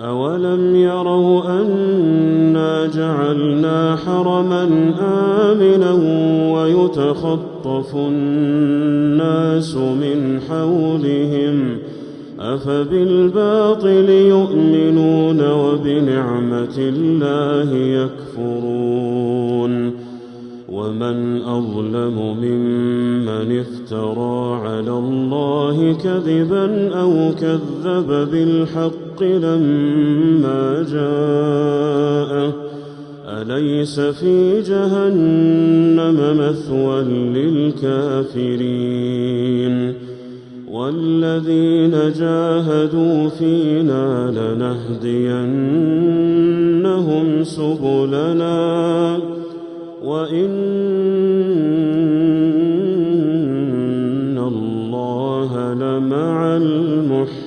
أولم يروا أنا جعلنا حرما آمنا ويتخطف الناس من حولهم أفبالباطل يؤمنون وبنعمة الله يكفرون ومن أظلم ممن افترى على الله كذبا أو كذب بالحق لما جاءه أليس في جهنم مثوى للكافرين والذين جاهدوا فينا لنهدينهم سبلنا وإن الله لمع المحسنين.